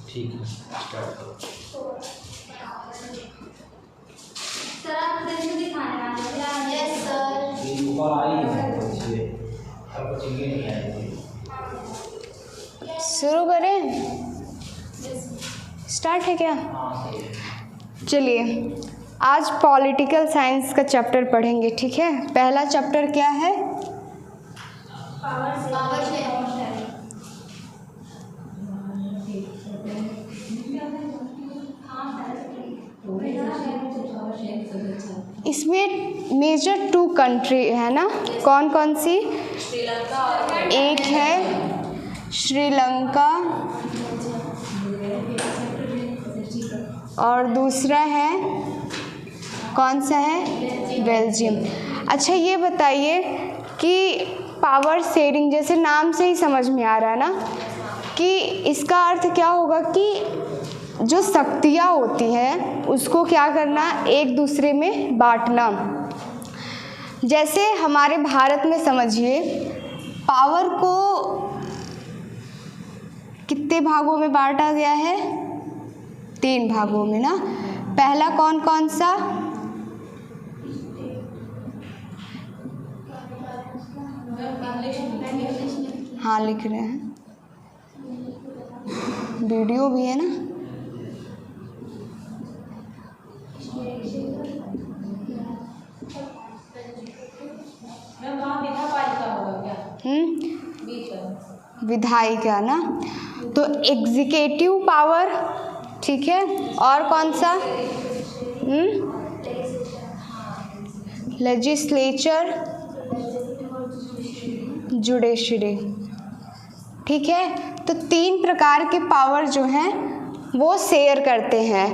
ठीक है, स्टार्ट करो। सर आप प्रेजेंट दिखाने वाले हैं? Yes sir. ये ऊपर आई है कुछ ये सब कुछ ये नहीं आएगी। शुरू करें? स्टार्ट है क्या? हाँ सही है। चलिए, आज पॉलिटिकल साइंस का चैप्टर पढ़ेंगे, ठीक है। पहला चैप्टर क्या है? Power sharing. इसमें मेजर 2 कंट्री है ना, कौन कौन सी? एक है श्रीलंका और दूसरा है कौन सा है? बेल्जियम। अच्छा ये बताइए कि पावर शेयरिंग जैसे नाम से ही समझ में आ रहा है ना कि इसका अर्थ क्या होगा कि जो शक्तियाँ होती हैं उसको क्या करना, एक दूसरे में बांटना। जैसे हमारे भारत में समझिए पावर को कितने भागों में बांटा गया है? 3 भागों में ना। पहला कौन कौन सा? हाँ लिख रहे हैं, वीडियो भी है ना। विधायिका ना, तो एग्जीक्यूटिव पावर, ठीक है। और कौन सा? लेजिस्लेचर, जुडिशरी, ठीक है। तो 3 प्रकार के पावर जो हैं वो शेयर करते हैं।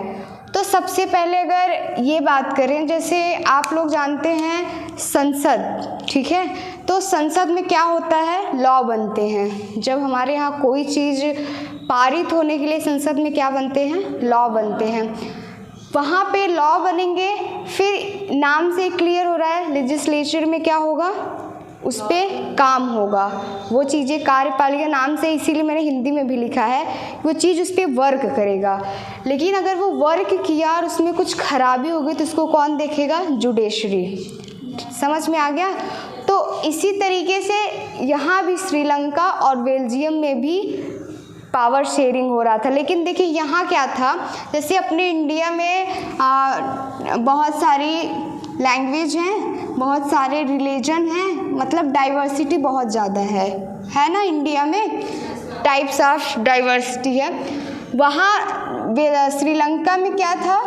तो सबसे पहले अगर ये बात करें, जैसे आप लोग जानते हैं संसद, ठीक है। तो संसद में क्या होता है? लॉ बनते हैं। जब हमारे यहाँ कोई चीज़ पारित होने के लिए संसद में क्या बनते हैं? लॉ बनते हैं। वहाँ पे लॉ बनेंगे, फिर नाम से क्लियर हो रहा है लेजिस्लेचर में क्या होगा? उस पर काम होगा। वो चीज़ें कार्यपालिका नाम से, इसीलिए मैंने हिंदी में भी लिखा है, वो चीज़ उस पर वर्क करेगा। लेकिन अगर वो वर्क किया और उसमें कुछ खराबी हो गई तो उसको कौन देखेगा? जुडिशरी। समझ में आ गया? तो इसी तरीके से यहाँ भी श्रीलंका और बेल्जियम में भी पावर शेयरिंग हो रहा था। लेकिन देखिए यहाँ क्या था, जैसे अपने इंडिया में बहुत सारी लैंग्वेज हैं, बहुत सारे रिलीजन हैं, मतलब डाइवर्सिटी बहुत ज़्यादा है ना। इंडिया में टाइप्स ऑफ डाइवर्सिटी है। वहाँ श्रीलंका में क्या था?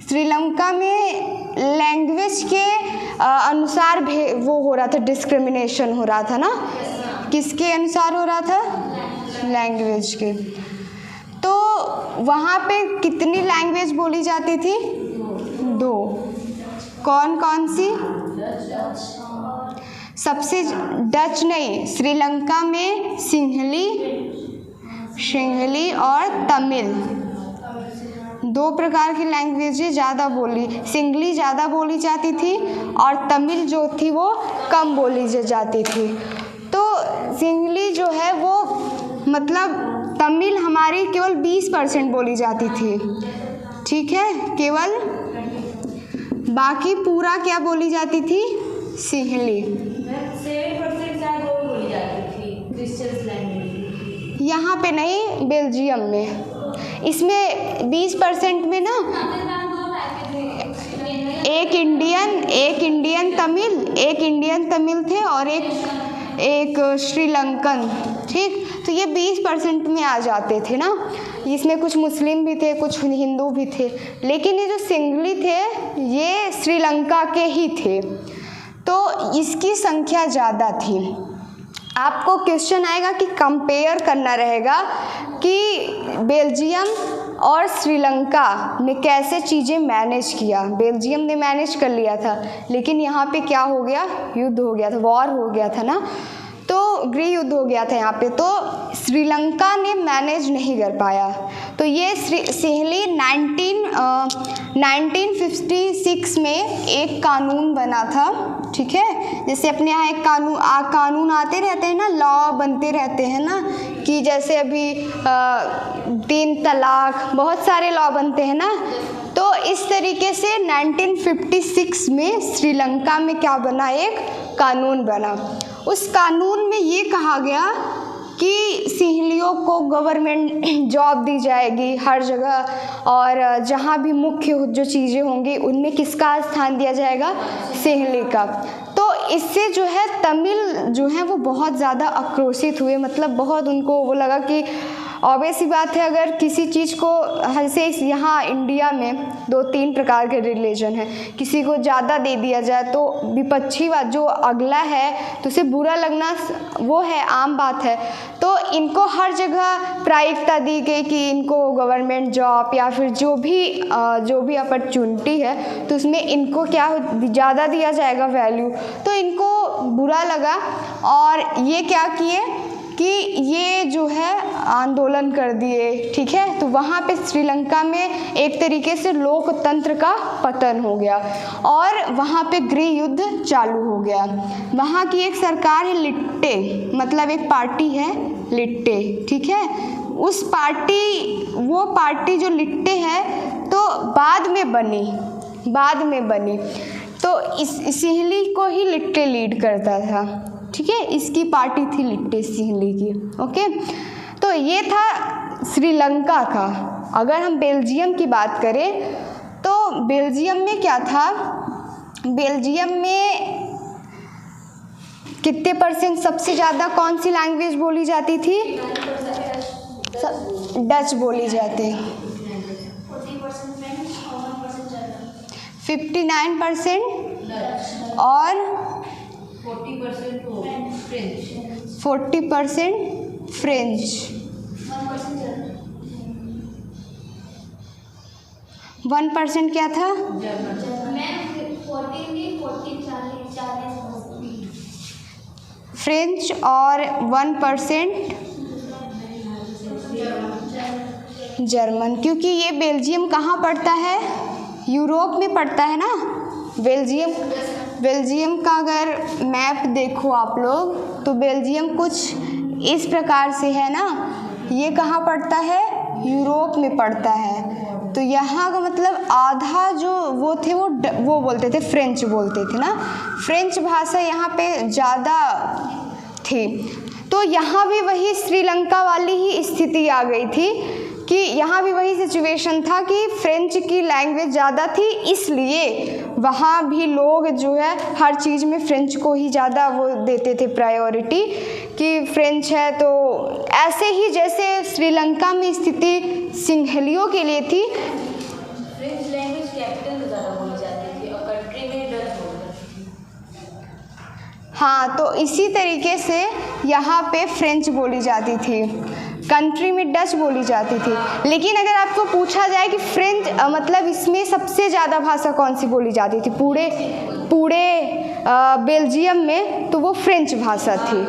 श्रीलंका में लैंग्वेज के अनुसार वो हो रहा था, डिस्क्रिमिनेशन हो रहा था ना। किसके अनुसार हो रहा था? लैंग्वेज के। तो वहाँ पे कितनी लैंग्वेज बोली जाती थी? 2। कौन कौन सी? सबसे डच नहीं, श्रीलंका में सिंहली और तमिल, 2 प्रकार की लैंग्वेजें ज़्यादा बोली। सिंहली ज़्यादा बोली जाती थी और तमिल जो थी वो कम बोली जाती थी। तो सिंहली जो है वो मतलब तमिल हमारी केवल 20% बोली जाती थी, ठीक है, केवल। बाकी पूरा क्या बोली जाती थी? सिंहली। 7% शायद वो बोली जाती थी क्रिश्चियन लैंग्वेज। यहाँ पे नहीं, बेल्जियम में। इसमें 20% में ना एक इंडियन तमिल थे और एक श्रीलंकन, ठीक। तो ये 20% में आ जाते थे ना। इसमें कुछ मुस्लिम भी थे, कुछ हिंदू भी थे। लेकिन ये जो सिंहली थे ये श्रीलंका के ही थे, तो इसकी संख्या ज़्यादा थी। आपको क्वेश्चन आएगा कि कंपेयर करना रहेगा कि बेल्जियम और श्रीलंका ने कैसे चीज़ें मैनेज किया। बेल्जियम ने मैनेज कर लिया था, लेकिन यहाँ पे क्या हो गया? युद्ध हो गया था, वॉर हो गया था ना। तो गृह युद्ध हो गया था यहाँ पे, तो श्रीलंका ने मैनेज नहीं कर पाया। तो ये सिंहली 1956 में एक कानून बना था, ठीक है। जैसे अपने यहाँ एक कानून आते रहते हैं ना, लॉ बनते रहते हैं ना, कि जैसे अभी 3 तलाक, बहुत सारे लॉ बनते हैं ना। तो इस तरीके से 1956 में श्रीलंका में क्या बना, एक कानून बना। उस कानून में ये कहा गया कि सिंहलियों को गवर्नमेंट जॉब दी जाएगी हर जगह, और जहाँ भी मुख्य जो चीज़ें होंगी उनमें किसका स्थान दिया जाएगा, सिंहली का। तो इससे जो है तमिल जो है वो बहुत ज़्यादा आक्रोशित हुए, मतलब बहुत उनको वो लगा कि ऑब्वियस सी बात है, अगर किसी चीज़ को जैसे यहाँ इंडिया में 2-3 प्रकार के रिलीजन हैं, किसी को ज़्यादा दे दिया जाए तो विपक्षी जो अगला है तो उसे बुरा लगना वो है, आम बात है। तो इनको हर जगह प्रायिकता दी गई कि इनको गवर्नमेंट जॉब या फिर जो भी अपॉर्चुनिटी है तो उसमें इनको क्या ज़्यादा दिया जाएगा वैल्यू। तो इनको बुरा लगा और ये क्या किए कि ये जो है आंदोलन कर दिए, ठीक है। तो वहाँ पे श्रीलंका में एक तरीके से लोकतंत्र का पतन हो गया और वहाँ पे गृह युद्ध चालू हो गया। वहाँ की एक सरकार है लिट्टे, मतलब एक पार्टी है लिट्टे, ठीक है। वो पार्टी जो लिट्टे है तो बाद में बनी। तो इस सिंहली को ही लिट्टे लीड करता था, ठीक है। इसकी पार्टी थी लिट्टे सिंहली की, ओके। तो ये था श्रीलंका का। अगर हम बेल्जियम की बात करें तो बेल्जियम में क्या था, बेल्जियम में कितने % सबसे ज़्यादा कौन सी लैंग्वेज बोली जाती थी, डच बोली जाती, 59% और 40% फ्रेंच, 1% क्या था, फ्रेंच और 1% जर्मन। क्योंकि ये बेल्जियम कहाँ पड़ता है, यूरोप में पड़ता है ना। बेल्जियम का अगर मैप देखो आप लोग तो बेल्जियम कुछ इस प्रकार से है ना, ये कहाँ पड़ता है, यूरोप में पड़ता है। तो यहाँ का मतलब आधा जो वो थे वो बोलते थे, फ्रेंच बोलते थे ना, फ्रेंच भाषा यहाँ पे ज़्यादा थी। तो यहाँ भी वही श्रीलंका वाली ही स्थिति आ गई थी कि यहाँ भी वही सिचुएशन था कि फ्रेंच की लैंग्वेज ज़्यादा थी, इसलिए वहाँ भी लोग जो है हर चीज़ में फ्रेंच को ही ज़्यादा वो देते थे प्रायोरिटी कि फ्रेंच है। तो ऐसे ही जैसे श्रीलंका में स्थिति सिंहलियों के लिए थी, फ्रेंच लैंग्वेज कैपिटल में ज़्यादा बोली जाती थी और कंट्री में डच बोलते थे। हाँ, तो इसी तरीके से यहाँ पे फ्रेंच बोली जाती थी, कंट्री में डच बोली जाती थी। लेकिन अगर आपको पूछा जाए कि फ्रेंच मतलब इसमें सबसे ज़्यादा भाषा कौन सी बोली जाती थी पूरे बेल्जियम में, तो वो फ्रेंच भाषा थी।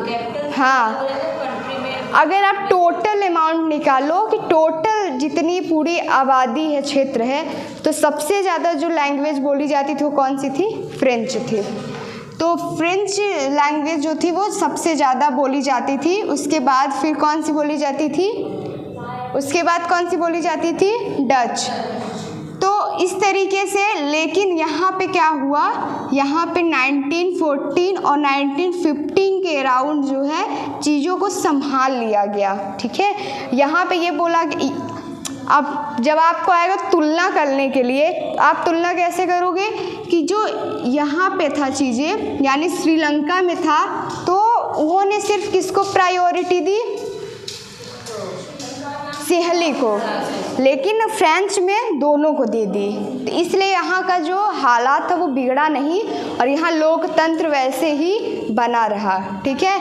हाँ, अगर आप टोटल अमाउंट निकालो कि टोटल जितनी पूरी आबादी है, क्षेत्र है, तो सबसे ज़्यादा जो लैंग्वेज बोली जाती थी वो कौन सी थी, फ्रेंच थी। तो फ्रेंच लैंग्वेज जो थी वो सबसे ज़्यादा बोली जाती थी। उसके बाद फिर कौन सी बोली जाती थी, डच। तो इस तरीके से, लेकिन यहाँ पे क्या हुआ, यहाँ पे 1914 और 1915 के अराउंड जो है चीज़ों को संभाल लिया गया, ठीक है। यहाँ पे ये बोला कि अब जब आपको आएगा तुलना करने के लिए, आप तुलना कैसे करोगे कि जो यहाँ पे था चीज़ें, यानी श्रीलंका में था, तो उन्होंने सिर्फ किसको प्रायोरिटी दी, सिंहली को, लेकिन फ्रेंच में दोनों को दे दी। तो इसलिए यहाँ का जो हालात था वो बिगड़ा नहीं और यहाँ लोकतंत्र वैसे ही बना रहा, ठीक है।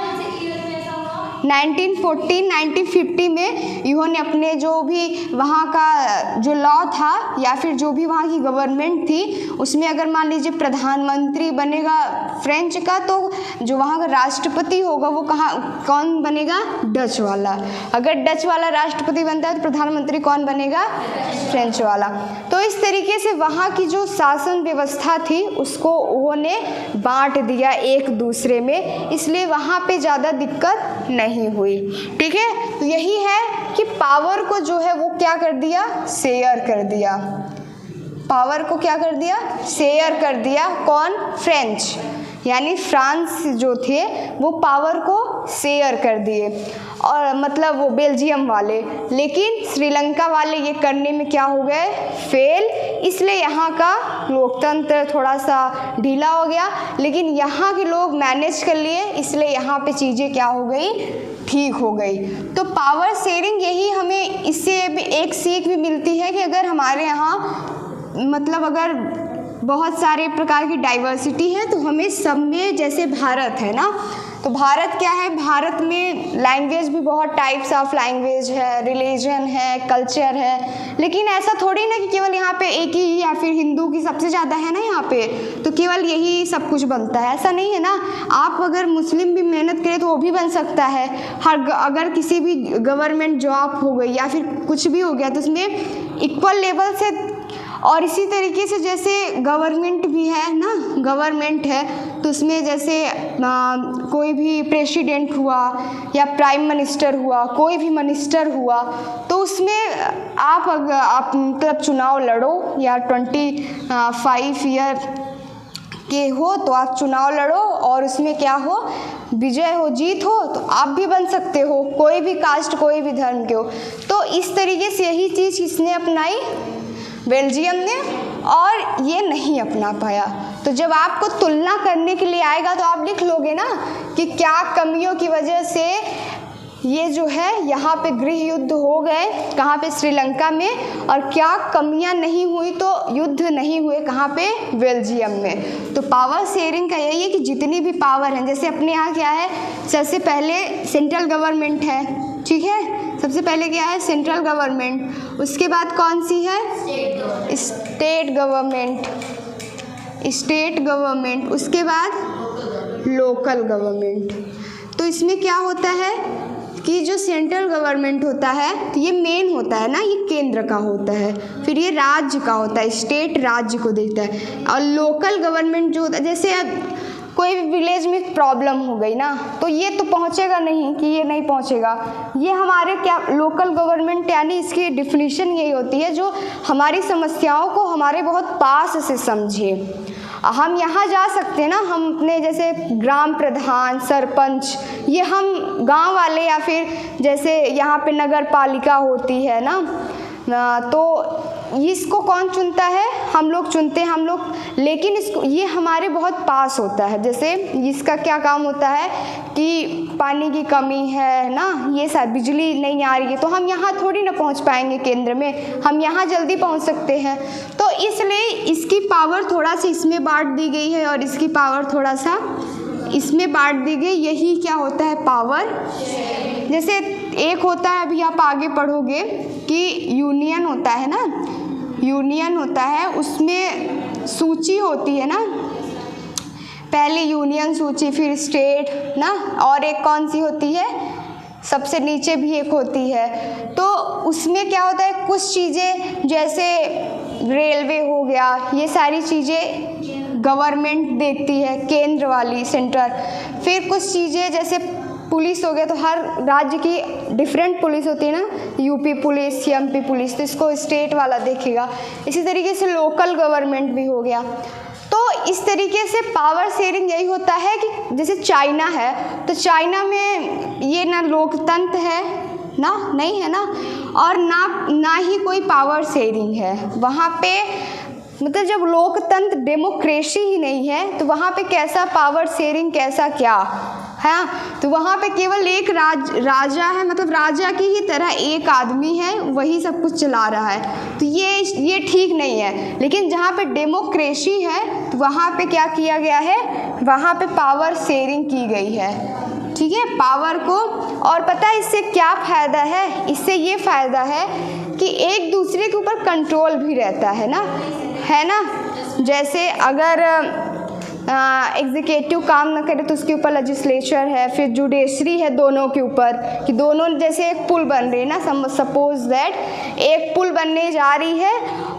1914 1950 में इन्होंने अपने जो भी वहाँ का जो लॉ था या फिर जो भी वहाँ की गवर्नमेंट थी उसमें अगर मान लीजिए प्रधानमंत्री बनेगा फ्रेंच का तो जो वहाँ का राष्ट्रपति होगा वो कौन बनेगा? डच वाला। अगर डच वाला राष्ट्रपति बनता है तो प्रधानमंत्री कौन बनेगा? फ्रेंच वाला। तो इस तरीके से वहाँ की जो शासन व्यवस्था थी उसको उन्होंने बांट दिया एक दूसरे में, इसलिए वहाँ पे ज़्यादा दिक्कत नहीं हुई। ठीक है, तो यही है कि पावर को जो है वो क्या कर दिया? शेयर कर दिया। पावर को क्या कर दिया? शेयर कर दिया। कौन? फ्रेंच, यानी फ्रांस जो थे वो पावर को शेयर कर दिए, और मतलब वो बेल्जियम वाले। लेकिन श्रीलंका वाले ये करने में क्या हो गए? फेल। इसलिए यहाँ का लोकतंत्र थोड़ा सा ढीला हो गया, लेकिन यहाँ के लोग मैनेज कर लिए, इसलिए यहाँ पे चीज़ें क्या हो गई? ठीक हो गई। तो पावर शेयरिंग, यही हमें इससे भी एक सीख भी मिलती है कि अगर हमारे यहाँ मतलब अगर बहुत सारे प्रकार की डाइवर्सिटी है तो हमें सब में, जैसे भारत है ना, तो भारत क्या है? भारत में लैंग्वेज भी बहुत टाइप्स ऑफ लैंग्वेज है, रिलीजन है, कल्चर है। लेकिन ऐसा थोड़ी ना कि केवल यहाँ पे एक ही या फिर हिंदू की सबसे ज़्यादा है ना यहाँ पे, तो केवल यही सब कुछ बनता है, ऐसा नहीं है ना। आप अगर मुस्लिम भी मेहनत करें तो वो भी बन सकता है। अगर किसी भी गवर्नमेंट जॉब हो गई या फिर कुछ भी हो गया तो उसमें इक्वल लेवल से, और इसी तरीके से जैसे गवर्नमेंट भी है ना, गवर्नमेंट है तो उसमें जैसे कोई भी प्रेसिडेंट हुआ या प्राइम मिनिस्टर हुआ, कोई भी मिनिस्टर हुआ, तो उसमें आप मतलब चुनाव लड़ो या 25 ईयर के हो तो आप चुनाव लड़ो और उसमें क्या हो? विजय हो, जीत हो, तो आप भी बन सकते हो, कोई भी कास्ट कोई भी धर्म के हो। तो इस तरीके से यही चीज़ किसने अपनाई? बेल्जियम ने, और ये नहीं अपना पाया। तो जब आपको तुलना करने के लिए आएगा तो आप लिख लोगे ना कि क्या कमियों की वजह से ये जो है यहाँ पे गृह युद्ध हो गए, कहाँ पे? श्रीलंका में, और क्या कमियाँ नहीं हुई तो युद्ध नहीं हुए कहाँ पे? बेल्जियम में। तो पावर शेयरिंग का यही है कि जितनी भी पावर है, जैसे अपने यहाँ क्या है, सबसे पहले सेंट्रल गवर्नमेंट है, ठीक है, सबसे पहले क्या है? Central government. उसके बाद कौन सी है? State government, state government. उसके बाद लोकल गवर्नमेंट। तो इसमें क्या होता है कि जो सेंट्रल गवर्नमेंट होता है तो ये मेन होता है ना, ये केंद्र का होता है, फिर ये राज्य का होता है, स्टेट राज्य को देता है। और लोकल गवर्नमेंट जो होता है, जैसे कोई भी विलेज में प्रॉब्लम हो गई ना तो ये तो पहुंचेगा नहीं कि ये नहीं पहुंचेगा, ये हमारे क्या लोकल गवर्नमेंट, यानी इसकी डिफिनीशन यही होती है जो हमारी समस्याओं को हमारे बहुत पास से समझे। हम यहाँ जा सकते हैं ना, हम अपने जैसे ग्राम प्रधान, सरपंच, ये हम गांव वाले, या फिर जैसे यहाँ पे नगर पालिका होती है ना, तो इसको कौन चुनता है? हम लोग चुनते हैं, हम लोग। लेकिन इसको ये हमारे बहुत पास होता है। जैसे इसका क्या काम होता है कि पानी की कमी है ना, ये सब बिजली नहीं आ रही है, तो हम यहाँ थोड़ी ना पहुँच पाएंगे केंद्र में, हम यहाँ जल्दी पहुँच सकते हैं। तो इसलिए इसकी पावर थोड़ा सा इसमें बांट दी गई है और इसकी पावर थोड़ा सा इसमें बांट दी गई। यही क्या होता है? पावर। जैसे एक होता है, अभी आप आगे पढ़ोगे कि यूनियन होता है ना, यूनियन होता है, उसमें सूची होती है ना, पहले यूनियन सूची, फिर स्टेट ना, और एक कौन सी होती है? सबसे नीचे भी एक होती है। तो उसमें क्या होता है, कुछ चीज़ें जैसे रेलवे हो गया, ये सारी चीज़ें गवर्नमेंट देखती है, केंद्र वाली, सेंट्रल। फिर कुछ चीज़ें जैसे पुलिस हो गया, तो हर राज्य की डिफरेंट पुलिस होती है ना, यूपी पुलिस, एमपी पुलिस, तो इसको स्टेट वाला देखेगा। इसी तरीके से लोकल गवर्नमेंट भी हो गया। तो इस तरीके से पावर शेयरिंग यही होता है कि जैसे चाइना है, तो चाइना में ये ना लोकतंत्र है ना, नहीं है ना, और ना ही कोई पावर शेयरिंग है वहाँ पे। मतलब जब लोकतंत्र, डेमोक्रेसी ही नहीं है तो वहाँ पे कैसा पावर शेयरिंग, कैसा क्या है? तो वहाँ पे केवल एक राजा है, मतलब राजा की ही तरह एक आदमी है, वही सब कुछ चला रहा है। तो ये ठीक नहीं है। लेकिन जहाँ पे डेमोक्रेसी है तो वहाँ पे क्या किया गया है? वहाँ पे पावर शेयरिंग की गई है। ठीक है, पावर को। और पता है इससे क्या फ़ायदा है? इससे ये फ़ायदा है कि एक दूसरे के ऊपर कंट्रोल भी रहता है ना। जैसे अगर एग्जीक्यूटिव काम ना करे तो उसके ऊपर लेजिस्लेचर है, फिर जुडिशरी है दोनों के ऊपर, कि दोनों जैसे एक पुल बन रही है ना, सपोज दैट एक पुल बनने जा रही है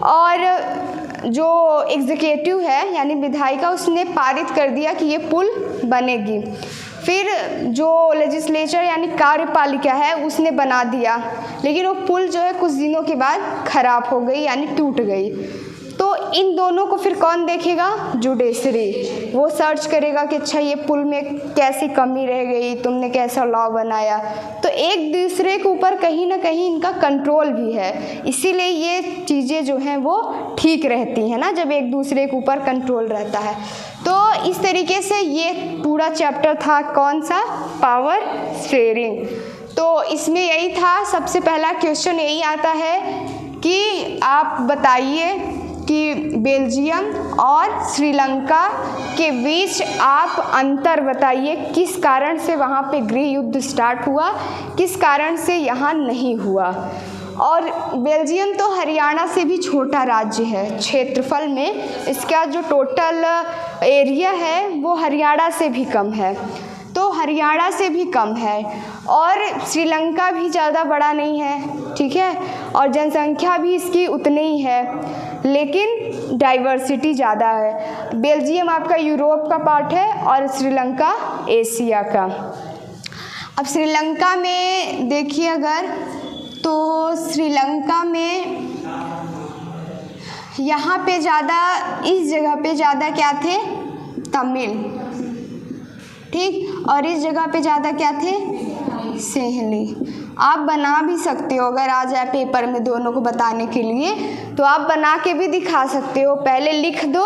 और जो एग्जीक्यूटिव है यानी विधायिका उसने पारित कर दिया कि ये पुल बनेगी, फिर जो लेजिस्लेचर यानी कार्यपालिका है उसने बना दिया, लेकिन वो पुल जो है कुछ दिनों के बाद ख़राब हो गई यानी टूट गई, तो इन दोनों को फिर कौन देखेगा? जुडिशरी। वो सर्च करेगा कि अच्छा ये पुल में कैसी कमी रह गई, तुमने कैसा लॉ बनाया। तो एक दूसरे के ऊपर कहीं ना कहीं इनका कंट्रोल भी है, इसीलिए ये चीज़ें जो हैं वो ठीक रहती हैं ना, जब एक दूसरे के ऊपर कंट्रोल रहता है। तो इस तरीके से ये पूरा चैप्टर था कौन सा? Power sharing. तो इसमें यही था, सबसे पहला क्वेश्चन यही आता है कि आप बताइए कि बेल्जियम और श्रीलंका के बीच आप अंतर बताइए, किस कारण से वहाँ पे गृह युद्ध स्टार्ट हुआ, किस कारण से यहाँ नहीं हुआ। और बेल्जियम तो हरियाणा से भी छोटा राज्य है क्षेत्रफल में, इसका जो टोटल एरिया है वो हरियाणा से भी कम है, तो हरियाणा से भी कम है, और श्रीलंका भी ज़्यादा बड़ा नहीं है, ठीक है, और जनसंख्या भी इसकी उतनी ही है, लेकिन डाइवर्सिटी ज़्यादा है। बेल्जियम आपका यूरोप का पार्ट है और श्रीलंका एशिया का। अब श्रीलंका में देखिए अगर, तो श्रीलंका में यहाँ पे ज़्यादा, इस जगह पे ज़्यादा क्या थे? तमिल, ठीक, और इस जगह पे ज़्यादा क्या थे? सेहली। आप बना भी सकते हो, अगर आ जाए पेपर में दोनों को बताने के लिए तो आप बना के भी दिखा सकते हो, पहले लिख दो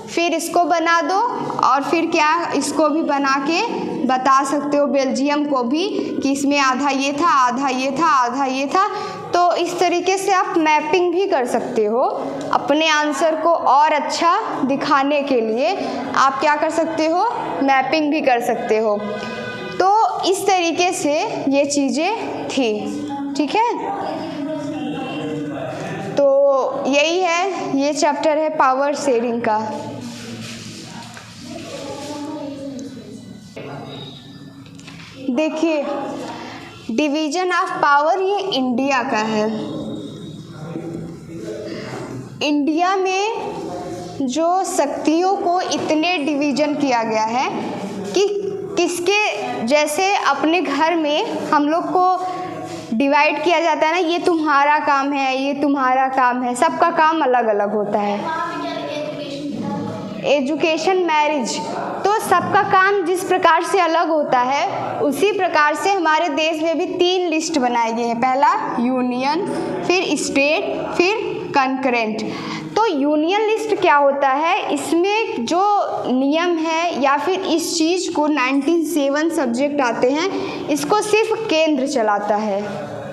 फिर इसको बना दो और फिर क्या इसको भी बना के बता सकते हो बेल्जियम को भी कि इसमें आधा ये था, आधा ये था, आधा ये था। तो इस तरीके से आप मैपिंग भी कर सकते हो अपने आंसर को और अच्छा दिखाने के लिए, आप क्या कर सकते हो? मैपिंग भी कर सकते हो। तो इस तरीके से ये चीज़ें थी, ठीक है। तो यही है, ये चैप्टर है पावर शेयरिंग का। देखिए डिवीज़न ऑफ पावर ये इंडिया का है। इंडिया में जो शक्तियों को इतने डिवीज़न किया गया है कि किसके, जैसे अपने घर में हम लोग को डिवाइड किया जाता है ना, ये तुम्हारा काम है, ये तुम्हारा काम है, सबका काम अलग अलग होता है। एजुकेशन, मैरिज, तो सबका काम जिस प्रकार से अलग होता है उसी प्रकार से हमारे देश में भी 3 लिस्ट बनाए गए हैं। पहला यूनियन, फिर स्टेट, फिर कंकरेंट। तो यूनियन लिस्ट क्या होता है? इसमें जो नियम है या फिर इस चीज़ को 97 सब्जेक्ट आते हैं, इसको सिर्फ केंद्र चलाता है,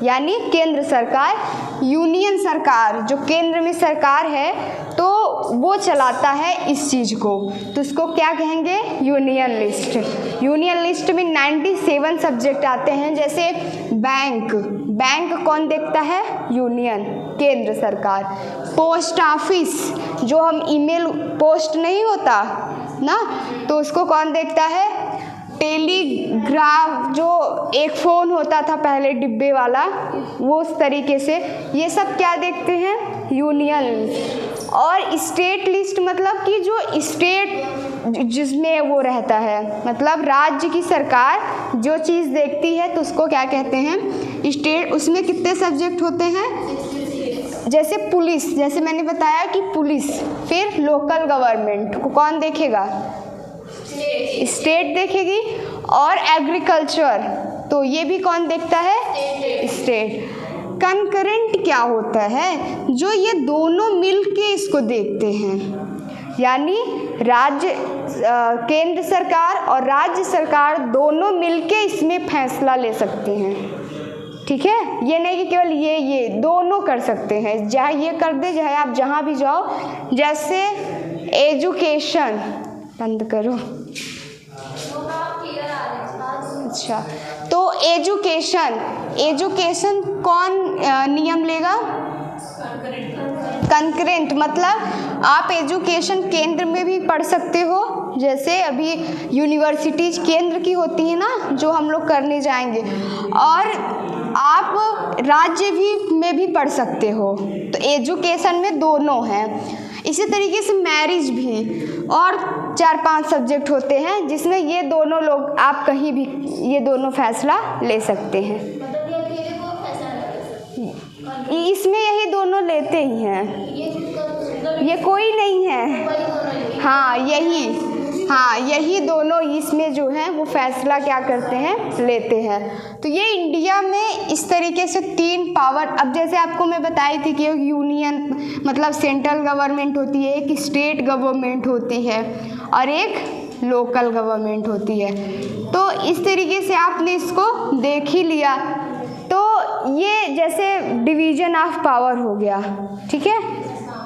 यानी केंद्र सरकार। यूनियन सरकार जो केंद्र में सरकार है तो वो चलाता है इस चीज़ को, तो इसको क्या कहेंगे? Union list. यूनियन लिस्ट में 97 सब्जेक्ट आते हैं, जैसे बैंक, बैंक कौन देखता है? यूनियन, केंद्र सरकार। पोस्ट ऑफिस, जो हम ईमेल पोस्ट नहीं होता ना, तो उसको कौन देखता है? टेलीग्राफ, जो एक फ़ोन होता था पहले डिब्बे वाला, वो उस तरीके से, ये सब क्या देखते हैं? यूनियन। और स्टेट लिस्ट मतलब कि जो स्टेट जिसमें वो रहता है, मतलब राज्य की सरकार जो चीज़ देखती है तो उसको क्या कहते हैं? स्टेट। उसमें कितने सब्जेक्ट होते हैं? जैसे पुलिस, जैसे मैंने बताया कि पुलिस, फिर लोकल गवर्नमेंट को कौन देखेगा? स्टेट देखेगी। और एग्रीकल्चर, तो ये भी कौन देखता है? स्टेट। कंकरेंट क्या होता है? जो ये दोनों मिल के इसको देखते हैं, यानी राज्य, केंद्र सरकार और राज्य सरकार दोनों मिलके इसमें फैसला ले सकते हैं, ठीक है। ये नहीं कि केवल ये दोनों कर सकते हैं, चाहे ये कर दे, चाहे आप जहाँ भी जाओ। जैसे एजुकेशन, बंद करो, अच्छा, तो एजुकेशन कौन नियम लेगा? कंकरेंट, मतलब आप एजुकेशन केंद्र में भी पढ़ सकते हो, जैसे अभी यूनिवर्सिटीज केंद्र की होती है ना, जो हम लोग करने जाएंगे, और आप राज्य भी में भी पढ़ सकते हो। तो एजुकेशन में दोनों हैं। इसी तरीके से मैरिज भी, और 4-5 सब्जेक्ट होते हैं जिसमें ये दोनों लोग आप कहीं भी ये दोनों फैसला ले सकते हैं। मतलब ये अकेले कोई फैसला नहीं ले सकता? इसमें यही दोनों लेते ही हैं, ये कोई नहीं है। हाँ, यही दोनों इसमें जो हैं वो फैसला क्या करते हैं, लेते हैं। तो ये इंडिया में इस तरीके से 3 पावर, अब जैसे आपको मैं बताई थी कि यूनियन मतलब सेंट्रल गवर्नमेंट होती है, एक स्टेट गवर्नमेंट होती है और एक लोकल गवर्नमेंट होती है। तो इस तरीके से आपने इसको देख ही लिया। तो ये जैसे डिवीज़न ऑफ पावर हो गया, ठीक है,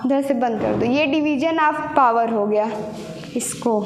इधर से बंद कर दो, ये डिवीज़न ऑफ पावर हो गया इसको।